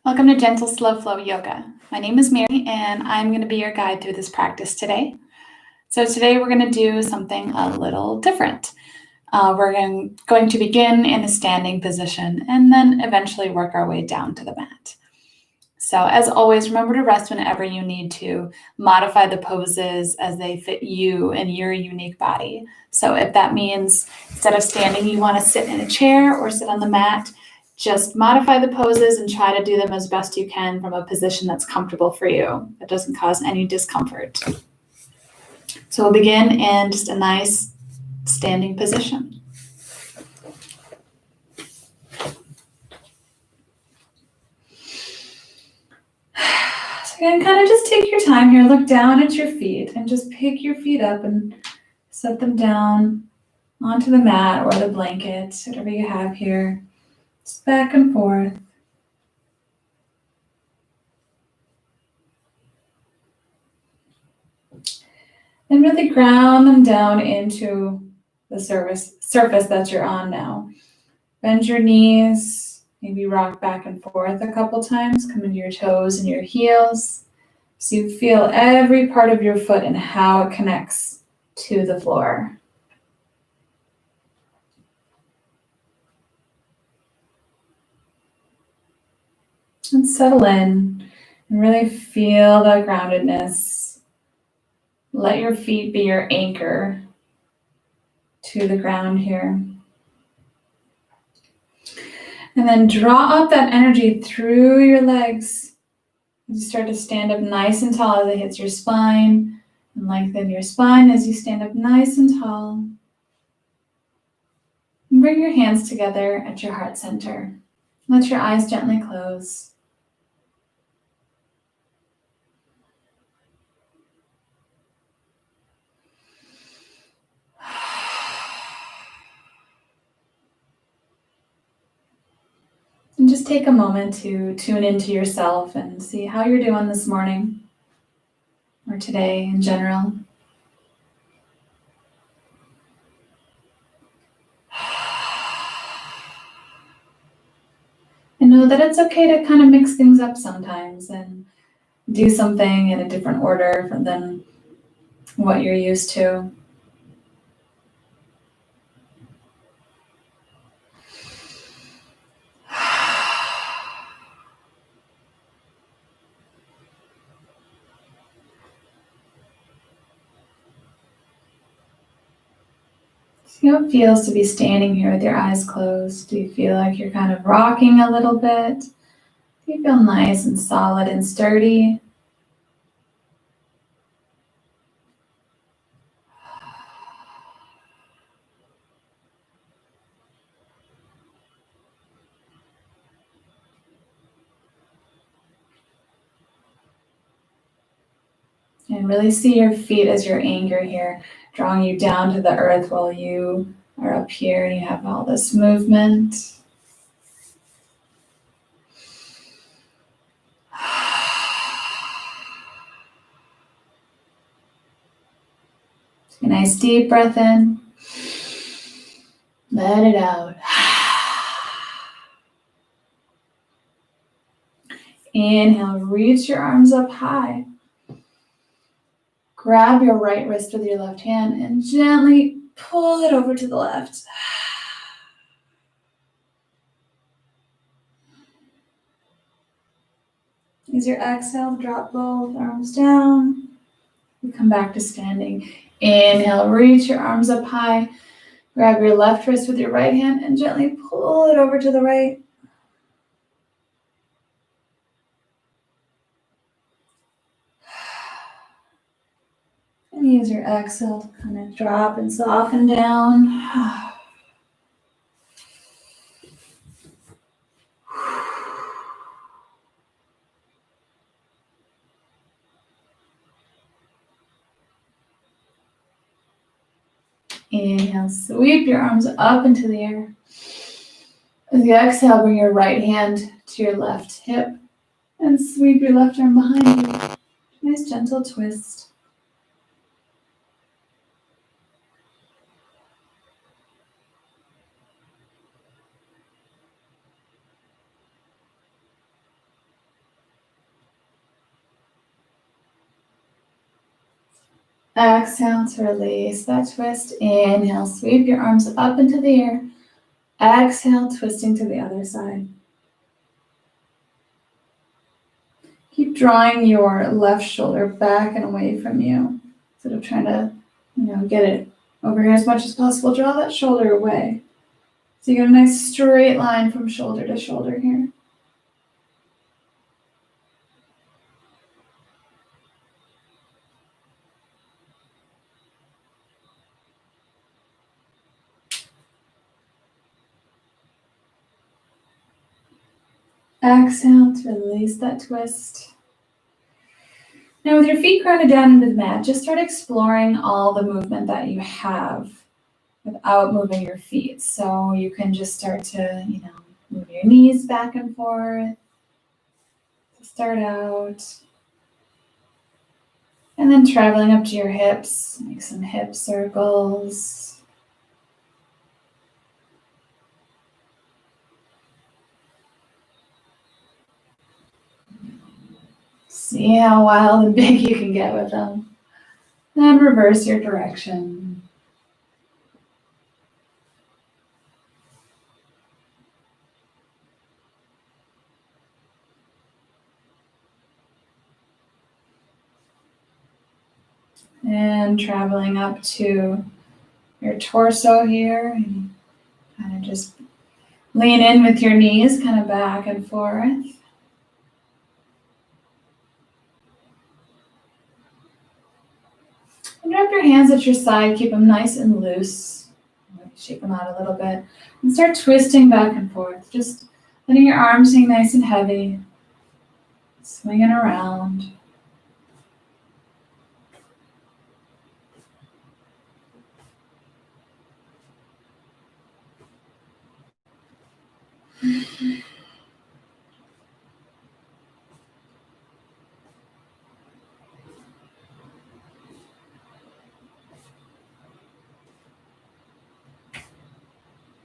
Welcome to Gentle Slow Flow Yoga. My name is Mary and I'm going to be your guide through this practice today. So today we're going to do something a little different. We're going to begin in a standing position and then eventually work our way down to the mat. So as always, remember to rest whenever you need to. Modify the poses as they fit you and your unique body. So if that means instead of standing, you want to sit in a chair or sit on the mat, just modify the poses and try to do them as best you can from a position that's comfortable for you, that doesn't cause any discomfort. So we'll begin in just a nice standing position. So again, kind of just take your time here, look down at your feet and just pick your feet up and set them down onto the mat or the blanket, whatever you have here. Just back and forth. And really ground them down into the surface that you're on now. Bend your knees, maybe rock back and forth a couple times, come into your toes and your heels. So you feel every part of your foot and how it connects to the floor. And settle in and really feel that groundedness. Let your feet be your anchor to the ground here. And then draw up that energy through your legs. You start to stand up nice and tall as it hits your spine. And lengthen your spine as you stand up nice and tall. And bring your hands together at your heart center. Let your eyes gently close. And just take a moment to tune into yourself and see how you're doing this morning or today in general. And know that it's okay to kind of mix things up sometimes and do something in a different order than what you're used to. See how it feels to be standing here with your eyes closed. Do you feel like you're kind of rocking a little bit? Do you feel nice and solid and sturdy? And really see your feet as your anchor here, drawing you down to the earth while you are up here and you have all this movement. A nice deep breath in. Let it out. Inhale, reach your arms up high. Grab your right wrist with your left hand and gently pull it over to the left. Use your exhale to drop both arms down. We come back to standing. Inhale, reach your arms up high. Grab your left wrist with your right hand and gently pull it over to the right. And use your exhale to kind of drop and soften down. Inhale, sweep your arms up into the air. As you exhale, bring your right hand to your left hip and sweep your left arm behind you. Nice gentle twist. Exhale to release that twist. Inhale, sweep your arms up into the air. Exhale, twisting to the other side. Keep drawing your left shoulder back and away from you. Instead of trying to, get it over here as much as possible, draw that shoulder away. So you get a nice straight line from shoulder to shoulder here. Exhale to release that twist. Now with your feet grounded down into the mat, just start exploring all the movement that you have without moving your feet. So you can just start to, move your knees back and forth to start out. And then traveling up to your hips, make some hip circles. See how wild and big you can get with them. Then reverse your direction. And traveling up to your torso here. And kind of just lean in with your knees, kind of back and forth. And wrap your hands at your side, keep them nice and loose. Shake them out a little bit. And start twisting back and forth. Just letting your arms hang nice and heavy. Swinging around.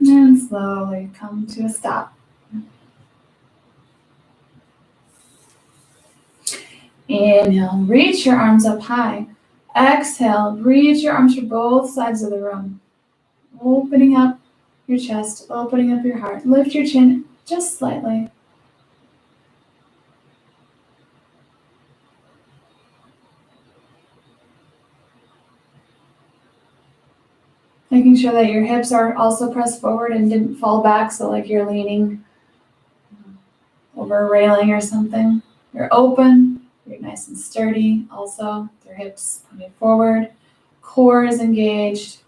And slowly come to a stop. Inhale, reach your arms up high. Exhale, reach your arms for both sides of the room. Opening up your chest, opening up your heart. Lift your chin just slightly. Making sure that your hips are also pressed forward and didn't fall back, so like you're leaning over a railing or something. You're open, you're nice and sturdy also. Your hips pointed forward, core is engaged.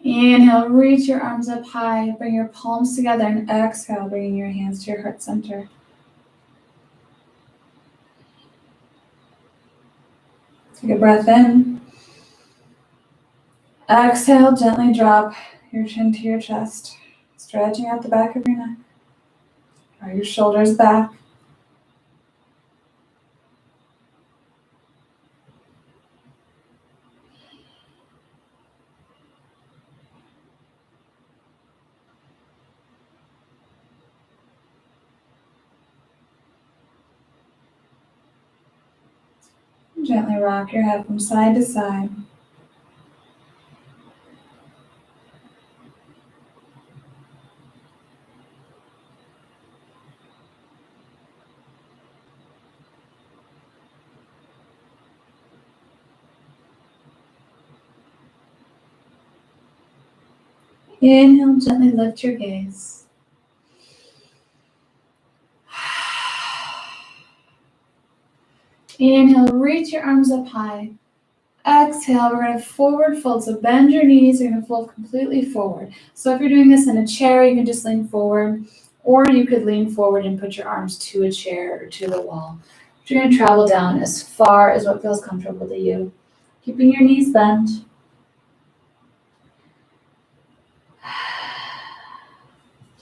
Inhale, reach your arms up high, bring your palms together, and exhale, bringing your hands to your heart center. Take a breath in. Exhale, gently drop your chin to your chest, stretching out the back of your neck. Draw your shoulders back. Gently rock your head from side to side. Inhale, gently lift your gaze. Inhale, reach your arms up high. Exhale, we're going to forward fold. So bend your knees, you're going to fold completely forward. So if you're doing this in a chair, you can just lean forward, or you could lean forward and put your arms to a chair or to the wall. You're going to travel down as far as what feels comfortable to you, keeping your knees bent.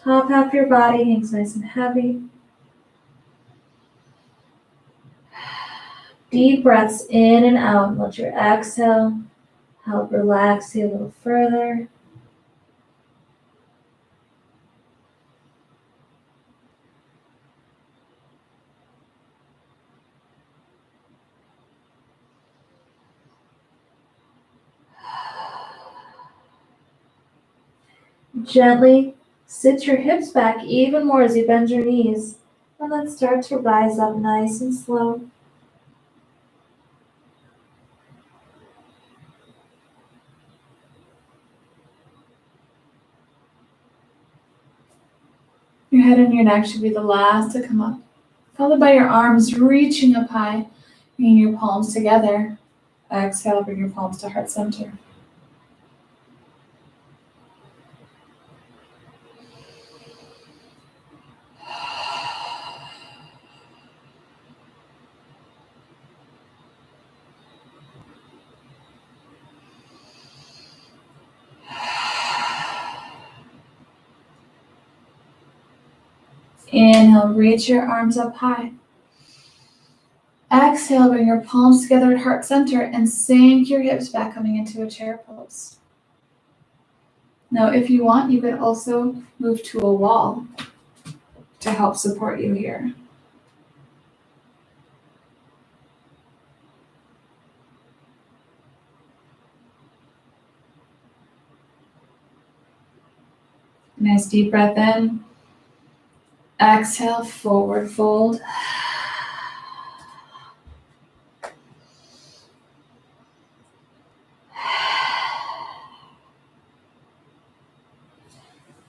Top half of your body hangs nice and heavy. Deep breaths in and out. Let your exhale help relax you a little further. Gently sit your hips back even more as you bend your knees, and then start to rise up nice and slow. Your head and your neck should be the last to come up, followed by your arms reaching up high, bringing your palms together. Exhale, bring your palms to heart center. Inhale, reach your arms up high. Exhale, bring your palms together at heart center and sink your hips back, coming into a chair pose. Now, if you want, you can also move to a wall to help support you here. Nice deep breath in. Exhale, forward fold.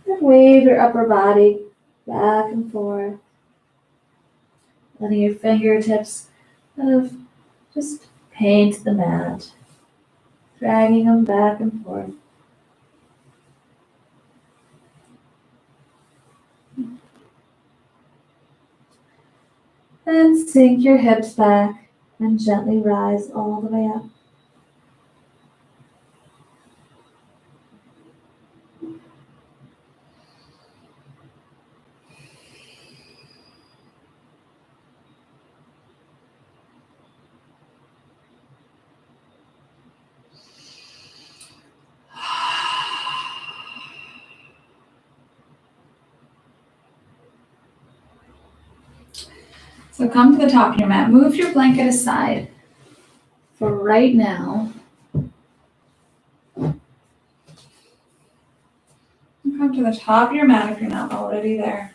And wave your upper body back and forth, letting your fingertips kind of just paint the mat, dragging them back and forth. And sink your hips back and gently rise all the way up. So come to the top of your mat. Move your blanket aside for right now. And come to the top of your mat if you're not already there.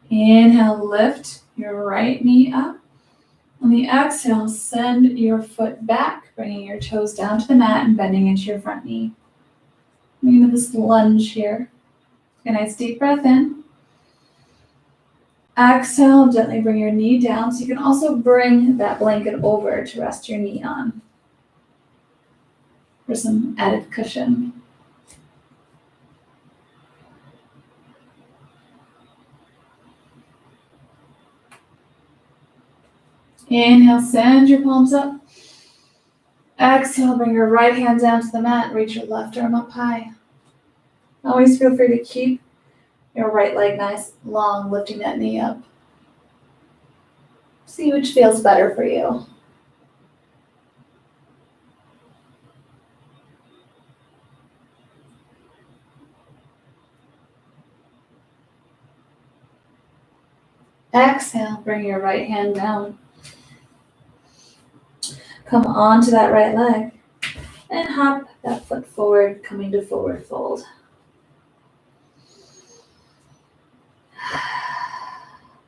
Inhale, lift your right knee up. On the exhale, send your foot back, bringing your toes down to the mat and bending into your front knee. Coming into this lunge here. A nice deep breath in. Exhale, gently bring your knee down. So you can also bring that blanket over to rest your knee on for some added cushion. Inhale, send your palms up. Exhale, bring your right hand down to the mat. Reach your left arm up high. Always feel free to keep your right leg nice, long, lifting that knee up. See which feels better for you. Exhale, bring your right hand down. Come onto that right leg and hop that foot forward, coming to forward fold.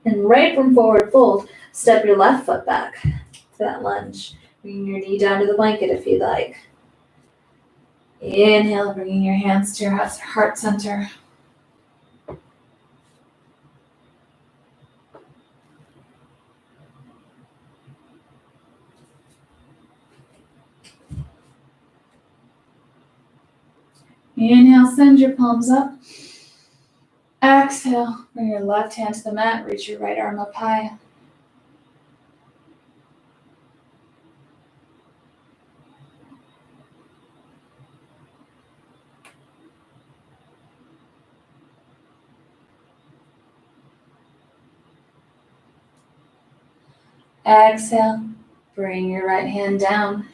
And right from forward fold, step your left foot back to that lunge. Bringing your knee down to the blanket if you'd like. Inhale, bringing your hands to your heart center. Inhale, send your palms up. Exhale, bring your left hand to the mat, reach your right arm up high. Exhale, bring your right hand down.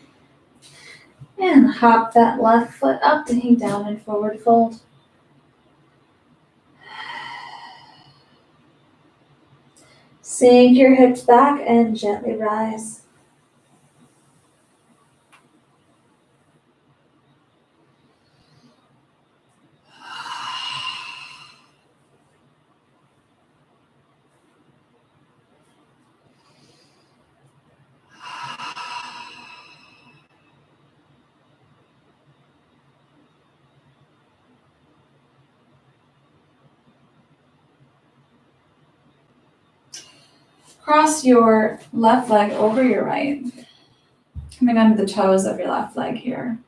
And hop that left foot up to hang down in forward fold. Sink your hips back and gently rise. Cross your left leg over your right, coming onto the toes of your left leg here.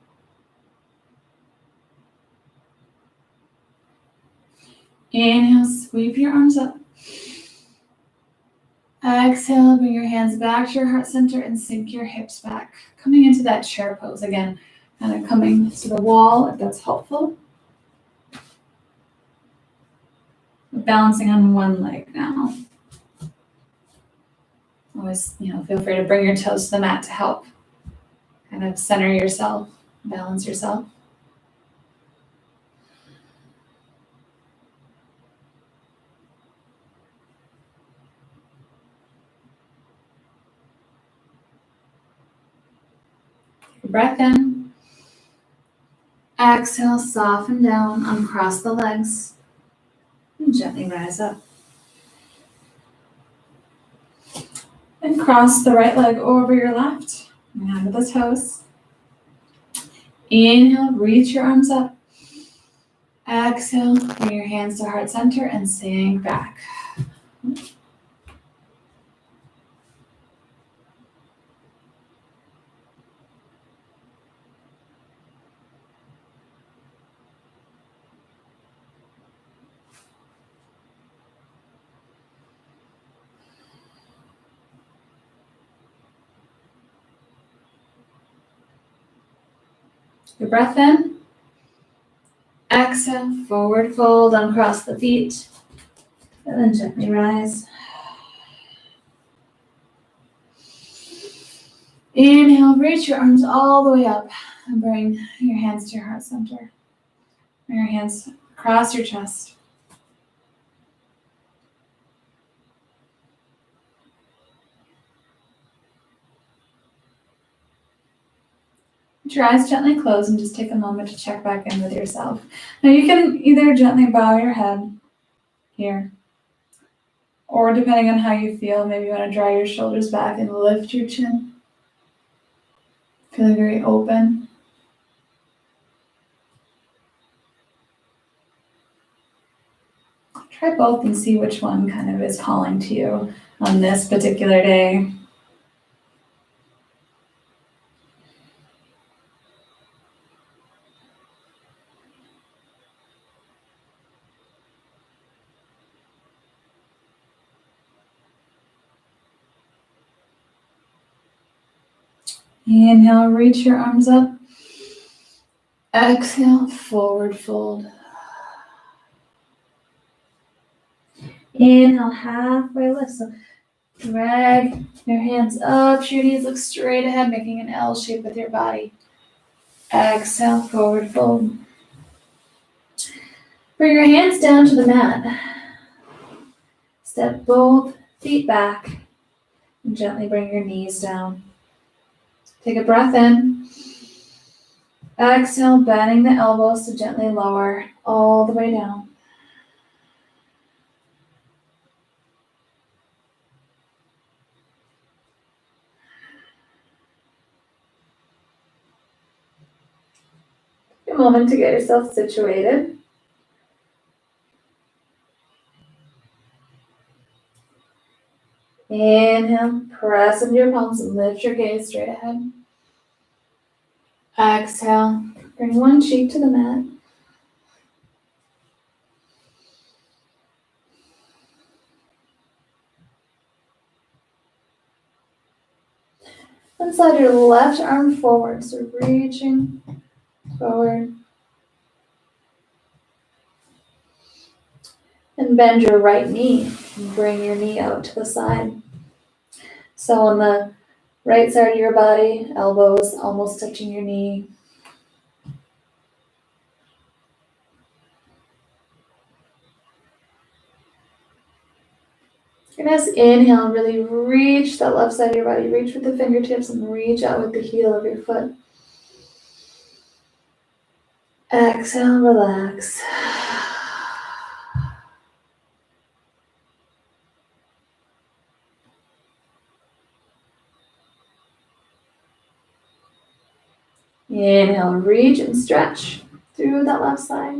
Inhale, sweep your arms up. Exhale, bring your hands back to your heart center and sink your hips back. Coming into that chair pose again, kind of coming to the wall if that's helpful. Balancing on one leg now. Always, feel free to bring your toes to the mat to help kind of center yourself, balance yourself. Take a breath in. Exhale, soften down, uncross the legs, and gently rise up. And cross the right leg over your left, coming onto the toes. Inhale, reach your arms up. Exhale, bring your hands to heart center and sink back. Your breath in. Exhale, forward fold, uncross the feet, and then gently rise. Inhale, reach your arms all the way up and bring your hands to your heart center. Bring your hands across your chest. Let your eyes gently close and just take a moment to check back in with yourself. Now you can either gently bow your head here, or depending on how you feel, maybe you want to draw your shoulders back and lift your chin. Feeling very open. Try both and see which one kind of is calling to you on this particular day. Inhale, reach your arms up. Exhale, forward fold. Inhale, halfway lift. So drag your hands up. Your knees look straight ahead, making an L shape with your body. Exhale, forward fold. Bring your hands down to the mat. Step both feet back and gently bring your knees down. Take a breath in. Exhale, bending the elbows to gently lower all the way down. Take a moment to get yourself situated. Inhale, press into your palms and lift your gaze straight ahead. Exhale, bring one cheek to the mat. And slide your left arm forward, so reaching forward. And bend your right knee and bring your knee out to the side. So on the right side of your body, elbows almost touching your knee. And as inhale, really reach that left side of your body. Reach with the fingertips and reach out with the heel of your foot. Exhale, relax. Inhale, reach and stretch through that left side.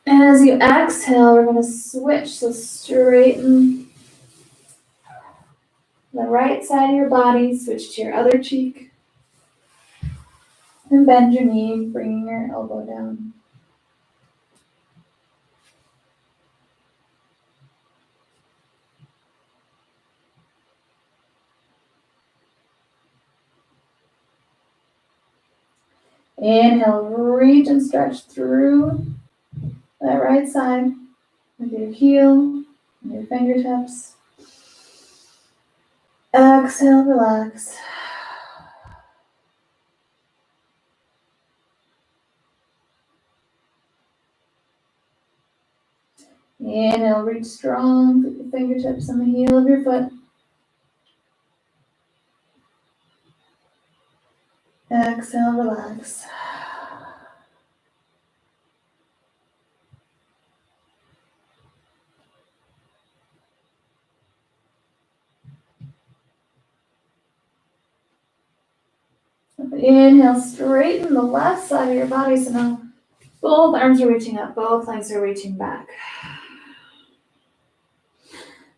And as you exhale, we're going to switch. So straighten the right side of your body, switch to your other cheek. And bend your knee, bringing your elbow down. Inhale, reach and stretch through that right side with your heel and your fingertips. Exhale, relax. Inhale, reach strong, put your fingertips on the heel of your foot. Exhale, relax. Inhale, straighten the left side of your body. So now both arms are reaching up, both legs are reaching back.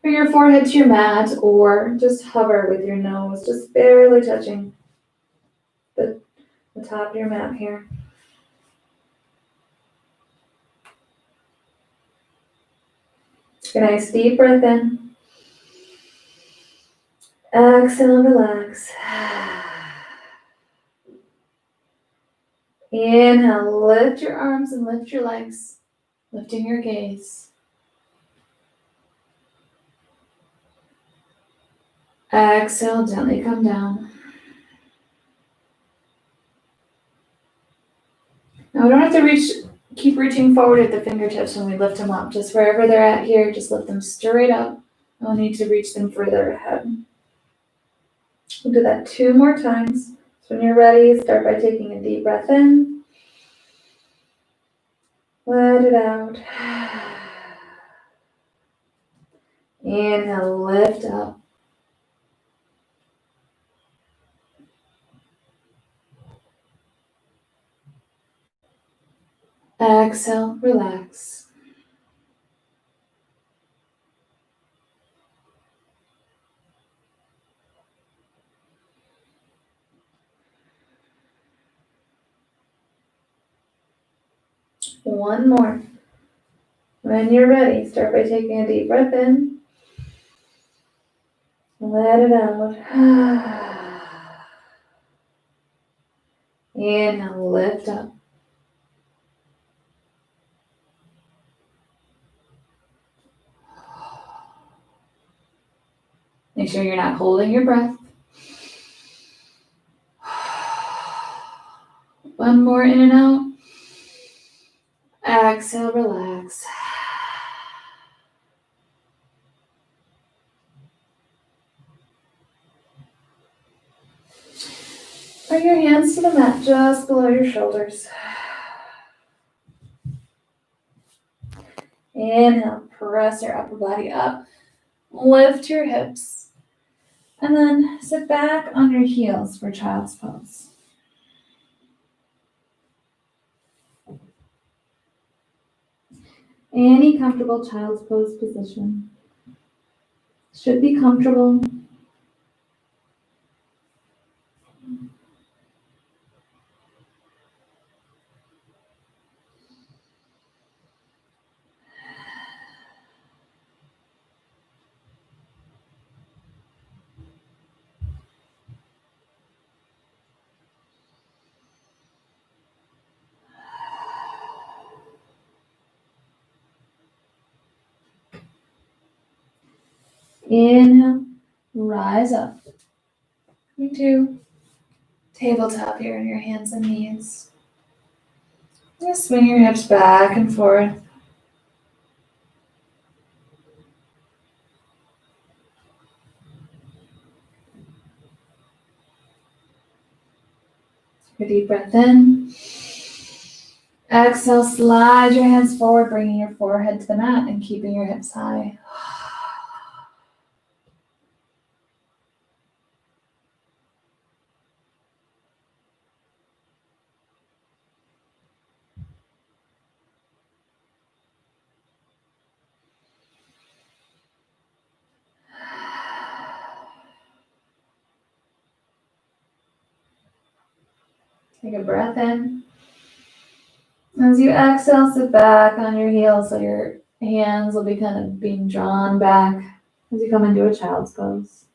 Bring your forehead to your mat or just hover with your nose, just barely touching the top of your mat here. Take a nice deep breath in. Exhale, relax. Inhale, lift your arms and lift your legs, lifting your gaze. Exhale, gently come down. Now we don't have to keep reaching forward at the fingertips when we lift them up. Just wherever they're at here, just lift them straight up. No need to reach them further ahead. We'll do that 2 more times. So when you're ready, start by taking a deep breath in. Let it out. Inhale, lift up. Exhale, relax. One more. When you're ready, start by taking a deep breath in. Let it out. Inhale, lift up. Make sure you're not holding your breath. One more in and out. Exhale, relax. Bring your hands to the mat just below your shoulders. Inhale, press your upper body up. Lift your hips. And then sit back on your heels for child's pose. Any comfortable child's pose position. Should be comfortable. Inhale, rise up. You do tabletop here on your hands and knees. Just swing your hips back and forth. A deep breath in. Exhale, slide your hands forward, bringing your forehead to the mat and keeping your hips high. Take a breath in. As you exhale, sit back on your heels so your hands will be kind of being drawn back as you come into a child's pose.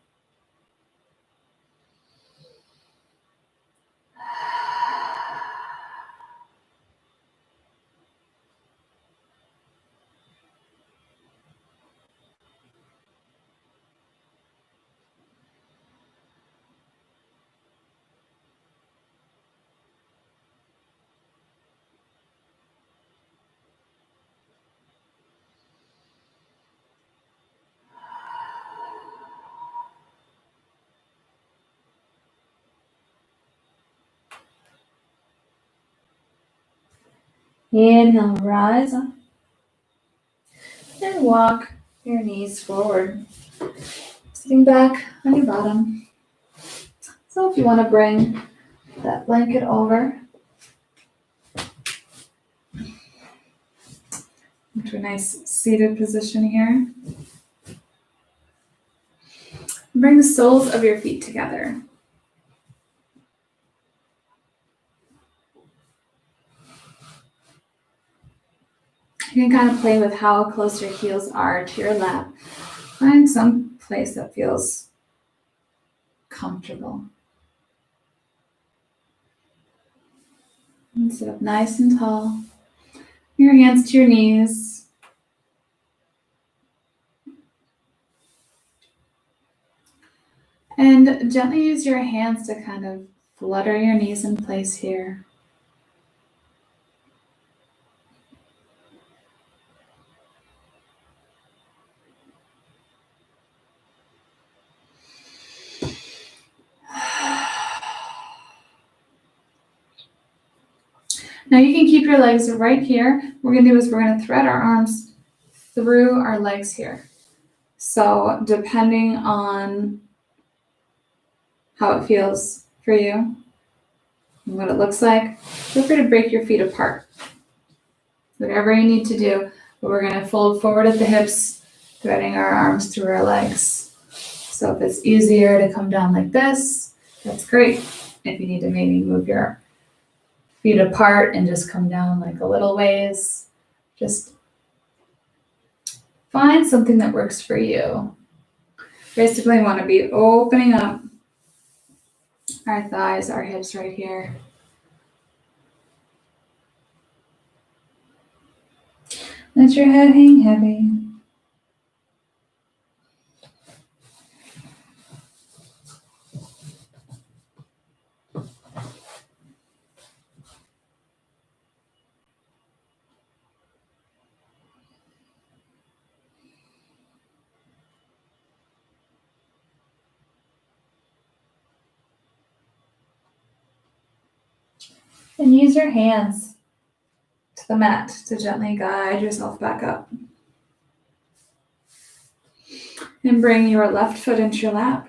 Inhale, rise up and walk your knees forward, sitting back on your bottom. So if you want to bring that blanket over into a nice seated position here, bring the soles of your feet together. You can kind of play with how close your heels are to your lap. Find some place that feels comfortable. And sit up nice and tall. Your hands to your knees. And gently use your hands to kind of flutter your knees in place here. Now you can keep your legs right here. What we're going to do is we're going to thread our arms through our legs here. So depending on how it feels for you and what it looks like, feel free to break your feet apart. Whatever you need to do, but we're going to fold forward at the hips, threading our arms through our legs. So if it's easier to come down like this, that's great. If you need to maybe move your feet apart and just come down like a little ways, just find something that works for you. Basically, we want to be opening up our thighs, our hips right here. Let your head hang heavy. And use your hands to the mat to gently guide yourself back up. And bring your left foot into your lap.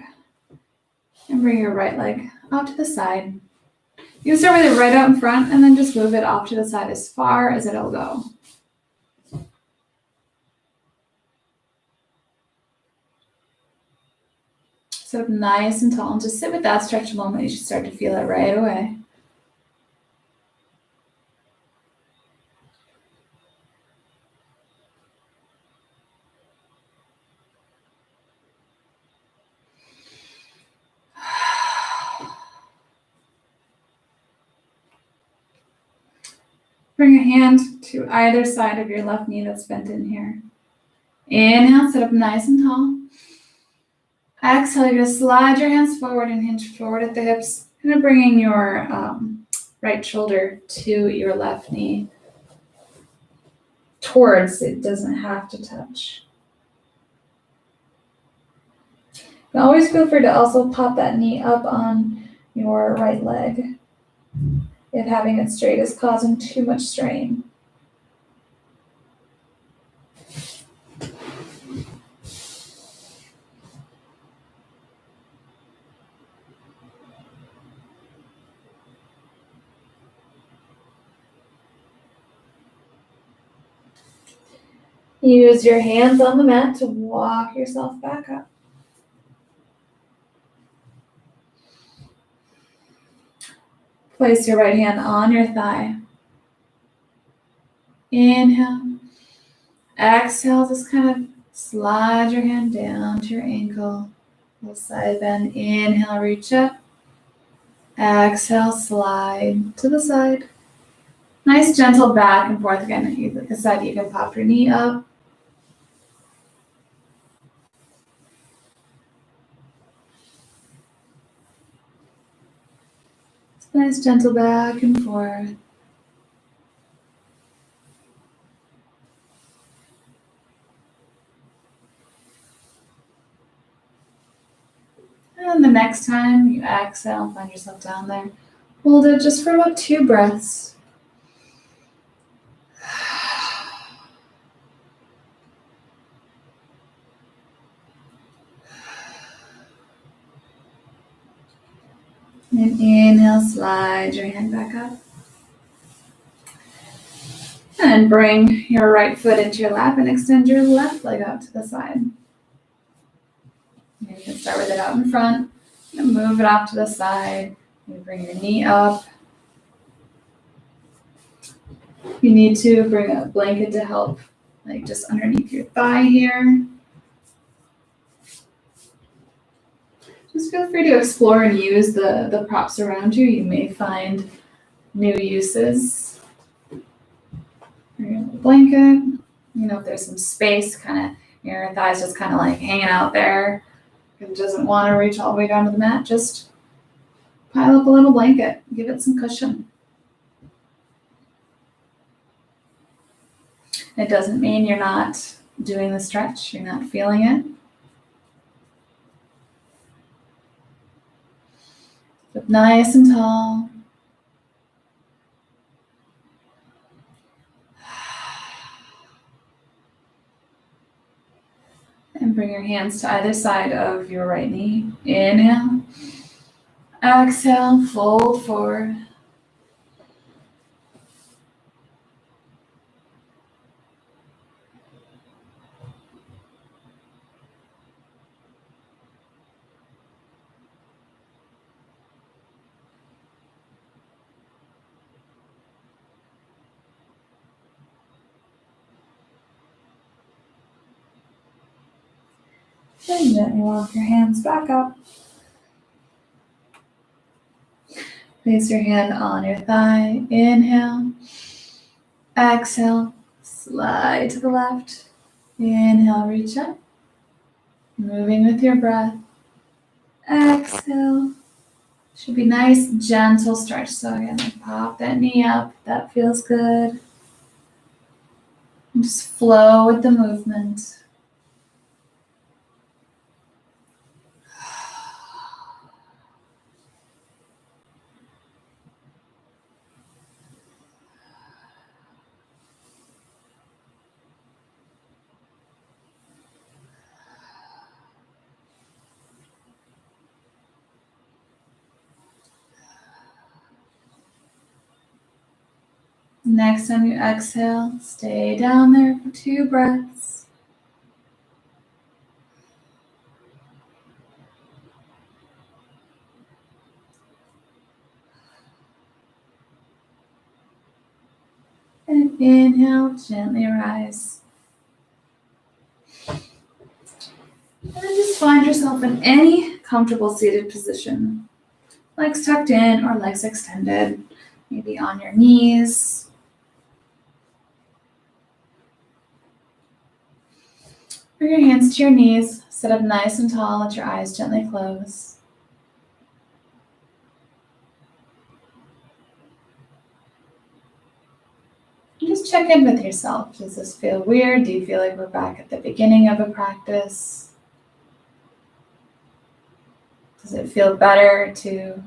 And bring your right leg out to the side. You can start with it right out in front and then just move it off to the side as far as it'll go. Sit up nice and tall and just sit with that stretch a moment. You should start to feel it right away. Bring a hand to either side of your left knee that's bent in here. Inhale, sit up nice and tall. Exhale, you're going to slide your hands forward and hinge forward at the hips. Kind of bringing your right shoulder to your left knee. Towards, it doesn't have to touch. You always feel free to also pop that knee up on your right leg. if having it straight is causing too much strain. Use your hands on the mat to walk yourself back up. Place your right hand on your thigh. Inhale. Exhale, just kind of slide your hand down to your ankle. Little side bend. Inhale, reach up. Exhale, slide to the side. Nice gentle back and forth again. Either the side you can pop your knee up. Nice gentle back and forth. And the next time you exhale, find yourself down there. Hold it just for about 2 breaths. And inhale, slide your hand back up. And bring your right foot into your lap and extend your left leg out to the side. And you can start with it out in front and move it off to the side. You bring your knee up. You need to bring a blanket to help, like just underneath your thigh here. Just feel free to explore and use the props around you. You may find new uses. Bring your blanket. You know, if there's some space, kind of your thighs just kind of like hanging out there. If it doesn't want to reach all the way down to the mat, just pile up a little blanket. Give it some cushion. It doesn't mean you're not doing the stretch, you're not feeling it. Sit nice and tall. And bring your hands to either side of your right knee. Inhale. Exhale, fold forward. And gently walk your hands back up. Place your hand on your thigh. Inhale. Exhale. Slide to the left. Inhale, reach up. Moving with your breath. Exhale. Should be nice, gentle stretch. So again, pop that knee up. That feels good. And just flow with the movement. Next time you exhale, stay down there for 2 breaths. And inhale, gently rise. And then just find yourself in any comfortable seated position. Legs tucked in or legs extended, maybe on your knees. Bring your hands to your knees, sit up nice and tall, let your eyes gently close. And just check in with yourself. Does this feel weird? Do you feel like we're back at the beginning of a practice? Does it feel better to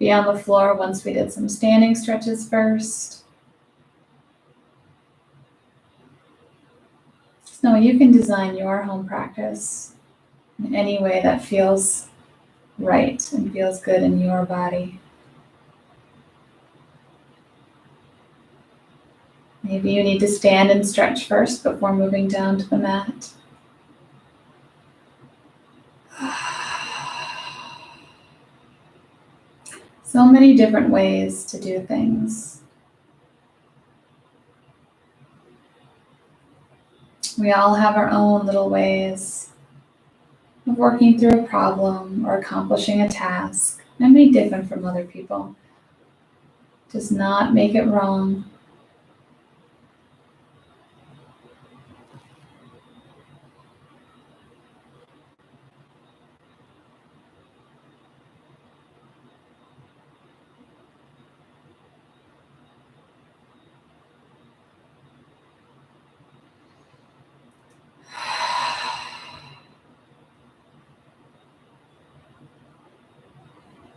be on the floor once we did some standing stretches first. So you can design your home practice in any way that feels right and feels good in your body. Maybe you need to stand and stretch first before moving down to the mat. So many different ways to do things. We all have our own little ways of working through a problem or accomplishing a task. It may be different from other people. Does not make it wrong.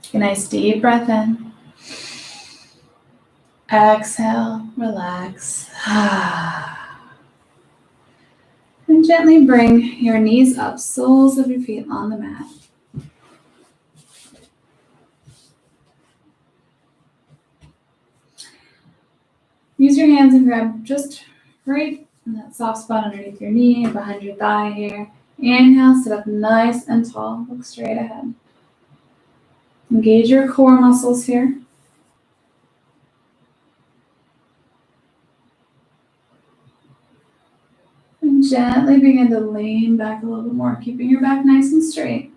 Take a nice deep breath in. Exhale, relax. And gently bring your knees up, soles of your feet on the mat. Use your hands and grab just right in that soft spot underneath your knee, behind your thigh here. Inhale, sit up nice and tall. Look straight ahead. Engage your core muscles here. And gently begin to lean back a little bit more, keeping your back nice and straight.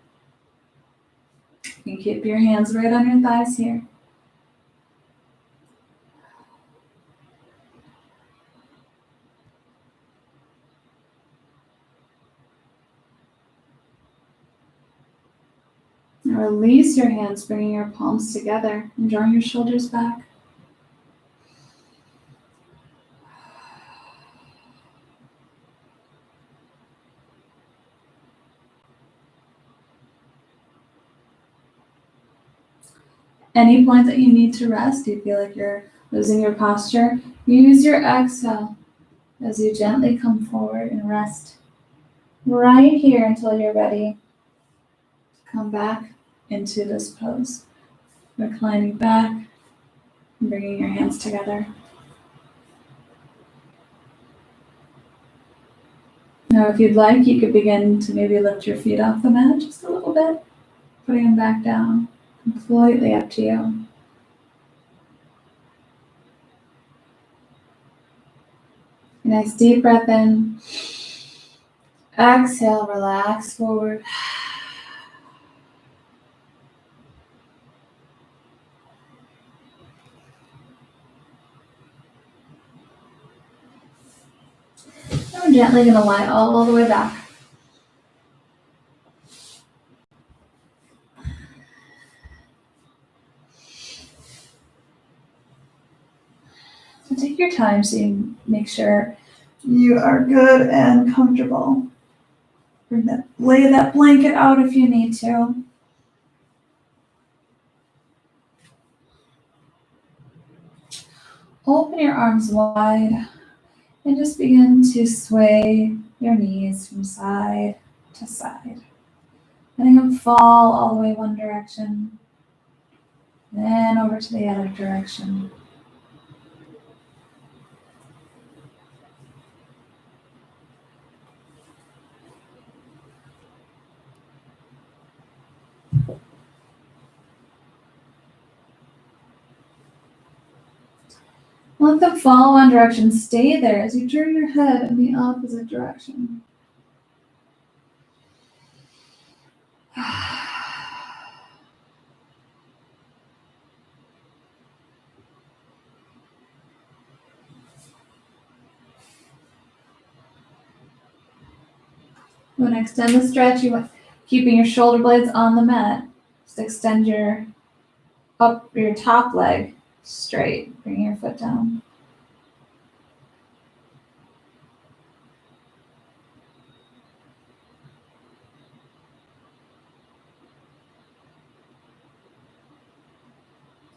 You can keep your hands right on your thighs here. Now release your hands, bringing your palms together and drawing your shoulders back. Any point that you need to rest, you feel like you're losing your posture, use your exhale as you gently come forward and rest right here until you're ready to come back into this pose. Reclining back and bringing your hands together. Now, if you'd like, you could begin to maybe lift your feet off the mat just a little bit, putting them back down. Completely up to you. A nice deep breath in. Exhale, relax forward. And we're gently going to lie all the way back. So take your time so you make sure you are good and comfortable. Lay that blanket out if you need to. Open your arms wide and just begin to sway your knees from side to side. Letting them fall all the way one direction, then over to the other direction. Let them fall one direction. Stay there as you turn your head in the opposite direction. You want to extend the stretch. You want keeping your shoulder blades on the mat. Just extend your top leg straight. Bring your foot down.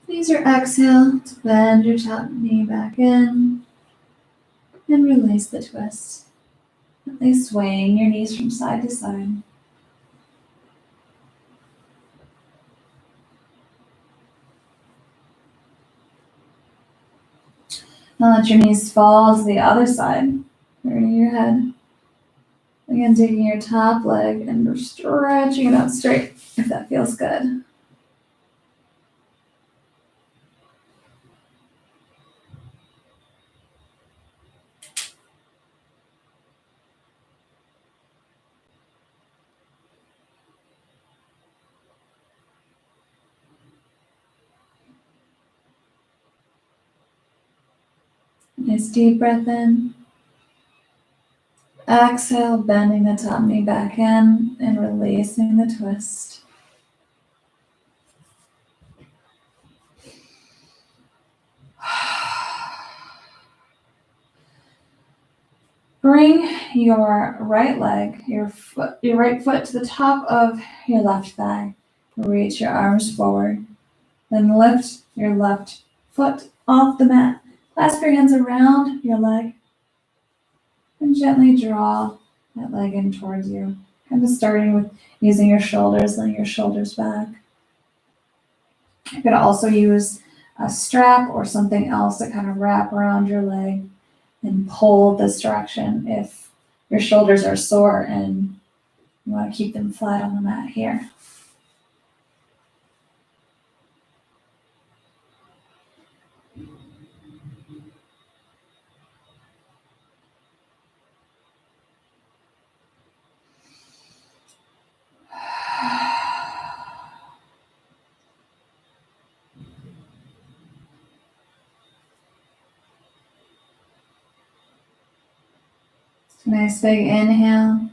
Use your exhale to bend your top knee back in and release the twist. Gently swaying your knees from side to side. Now let your knees fall to the other side, turning your head. Again, taking your top leg and stretching it out straight if that feels good. Nice deep breath in. Exhale, bending the top knee back in and releasing the twist. Bring your right leg, your right foot to the top of your left thigh. Reach your arms forward. Then lift your left foot off the mat. Clasp your hands around your leg and gently draw that leg in towards you. Kind of starting with using your shoulders, letting your shoulders back. You could also use a strap or something else to kind of wrap around your leg and pull this direction if your shoulders are sore and you want to keep them flat on the mat here. Nice big inhale.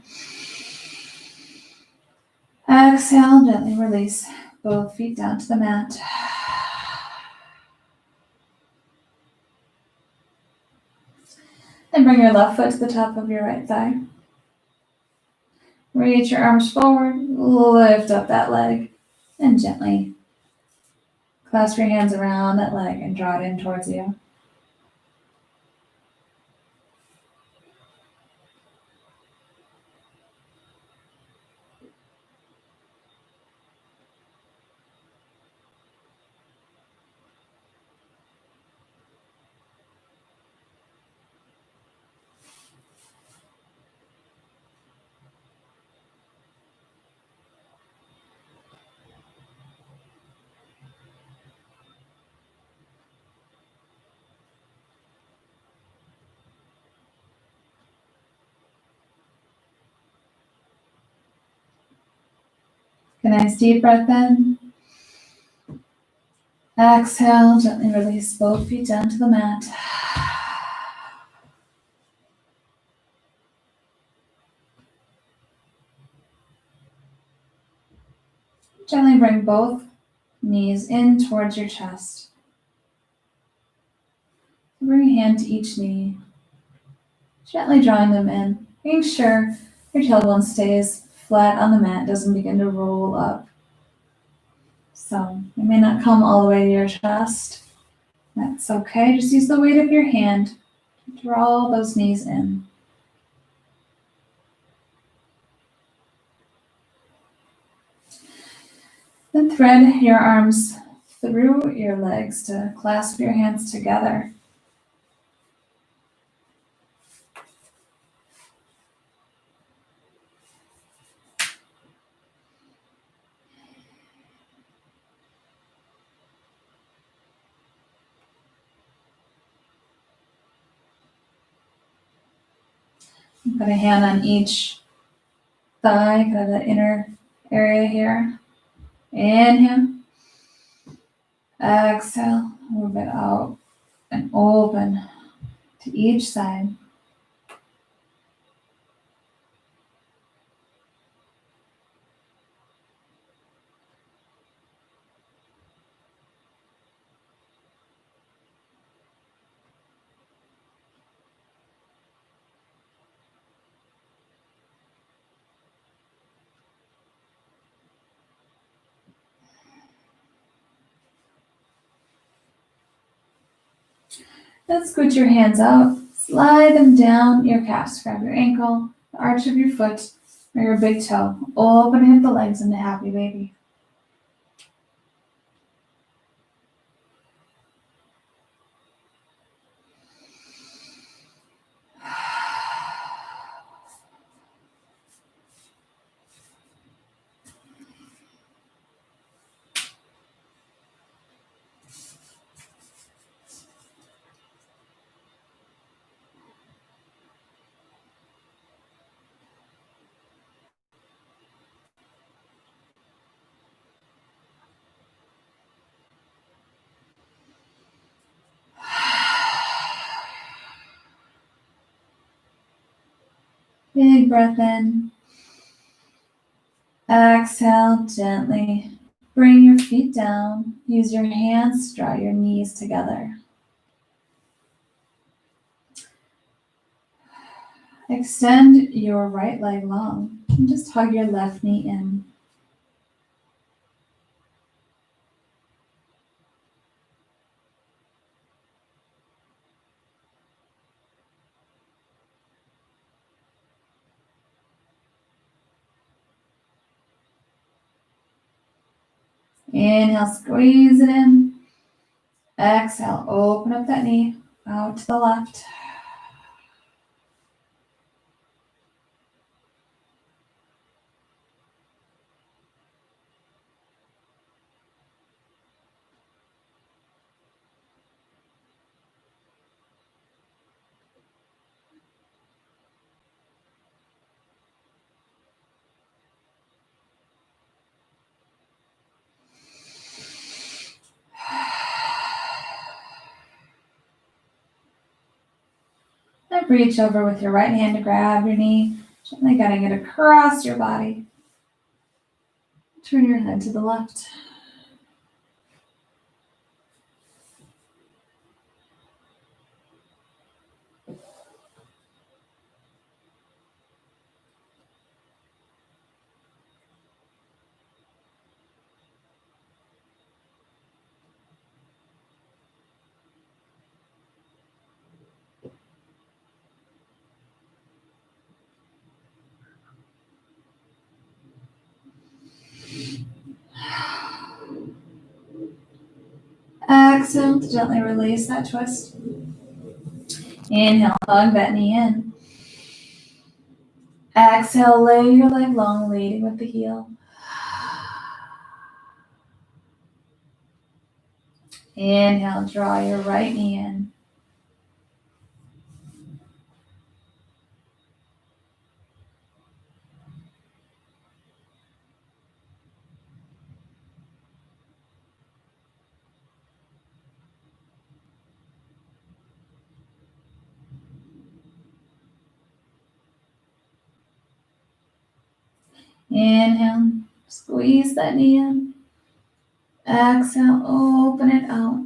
Exhale, gently release both feet down to the mat. Then bring your left foot to the top of your right thigh. Reach your arms forward, lift up that leg, and gently clasp your hands around that leg and draw it in towards you. A nice deep breath in. Exhale, gently release both feet down to the mat. Gently bring both knees in towards your chest. Bring a hand to each knee, gently drawing them in, making sure your tailbone stays flat on the mat, doesn't begin to roll up. So it may not come all the way to your chest. That's okay. Just use the weight of your hand to draw those knees in. Then thread your arms through your legs to clasp your hands together. Put a hand on each thigh, kind of the inner area here. Inhale. Exhale. Move it out and open to each side. Then scoot your hands out, slide them down your calves, grab your ankle, the arch of your foot, or your big toe, opening up the legs into happy baby. Big breath in. Exhale gently. Bring your feet down. Use your hands to draw your knees together. Extend your right leg long and just hug your left knee in. Inhale, squeeze it in. Exhale, open up that knee out to the left. Then reach over with your right hand to grab your knee, gently guiding it across your body. Turn your head to the left. Exhale to gently release that twist. Inhale, hug that knee in. Exhale, lay your leg long, leading with the heel. Inhale, draw your right knee in. Inhale, squeeze that knee in. Exhale, open it out.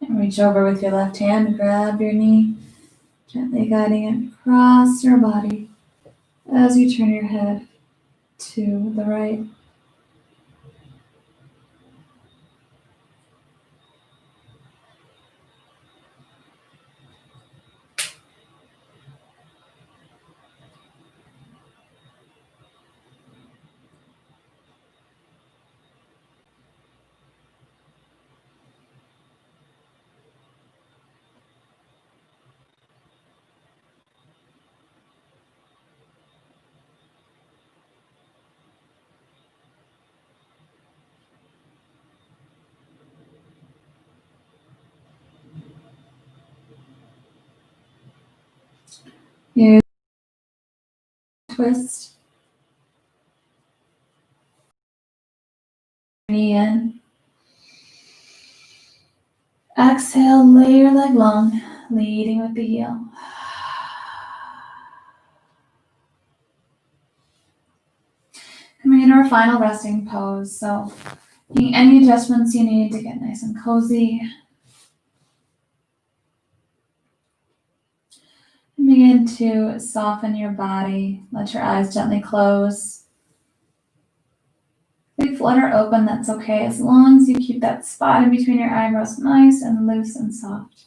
And reach over with your left hand and grab your knee, gently guiding it across your body as you turn your head to the right. You twist. Knee in. Exhale, lay your leg long, leading with the heel. Coming into our final resting pose. So, making any adjustments you need to get nice and cozy. And begin to soften your body. Let your eyes gently close. If you flutter open, that's okay, as long as you keep that spot in between your eyebrows nice and loose and soft.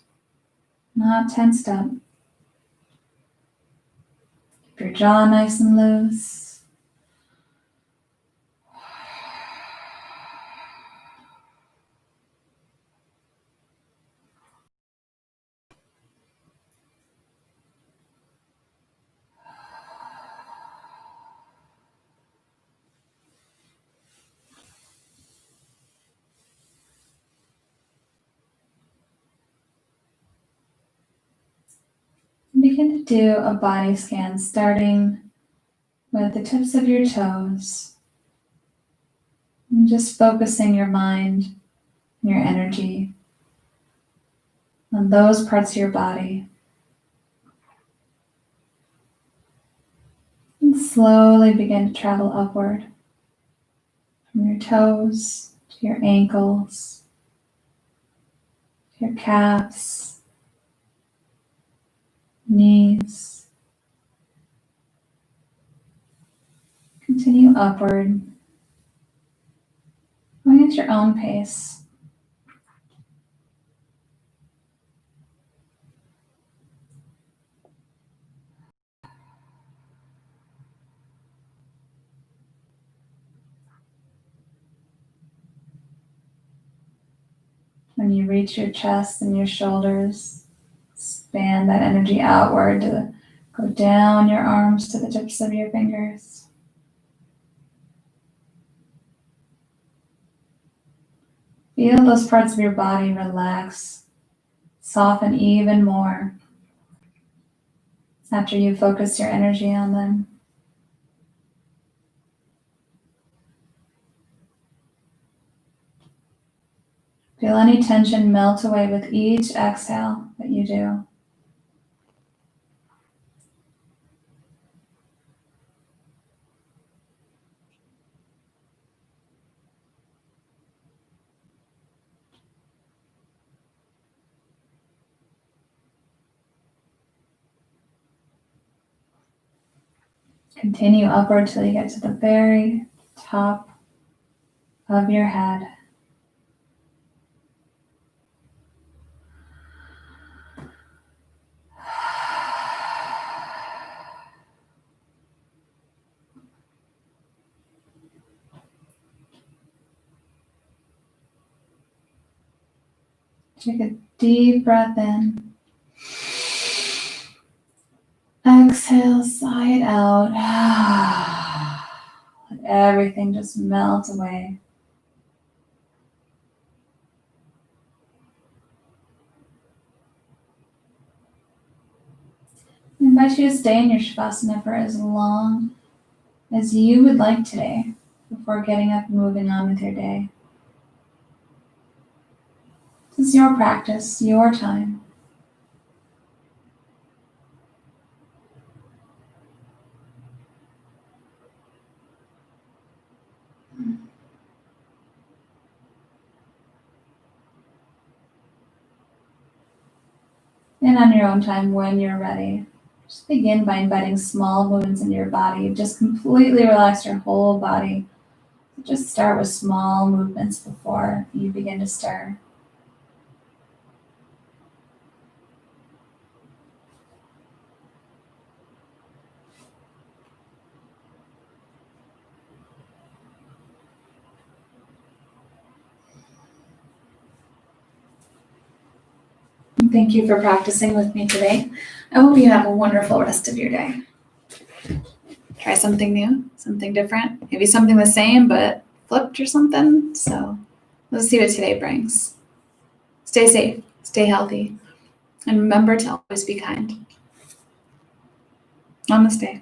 Not tensed up. Keep your jaw nice and loose. Begin to do a body scan, starting with the tips of your toes. And just focusing your mind and your energy on those parts of your body. And slowly begin to travel upward from your toes to your ankles, to your calves, knees. Continue upward, going at your own pace. When you reach your chest and your shoulders, expand that energy outward to go down your arms to the tips of your fingers. Feel those parts of your body relax, soften even more after you focus your energy on them. Feel any tension melt away with each exhale that you do. Continue upward till you get to the very top of your head. Take a deep breath in. Exhale, sigh it out. Let everything just melt away. I invite you to stay in your Shavasana for as long as you would like today before getting up and moving on with your day. This is your practice, your time. And on your own time, when you're ready, just begin by inviting small movements into your body. Just completely relax your whole body. Just start with small movements before you begin to stir. Thank you for practicing with me today. I hope you have a wonderful rest of your day. Try something new, something different, maybe something the same but flipped or something. So let's see what today brings. Stay safe, stay healthy, and remember to always be kind. Namaste.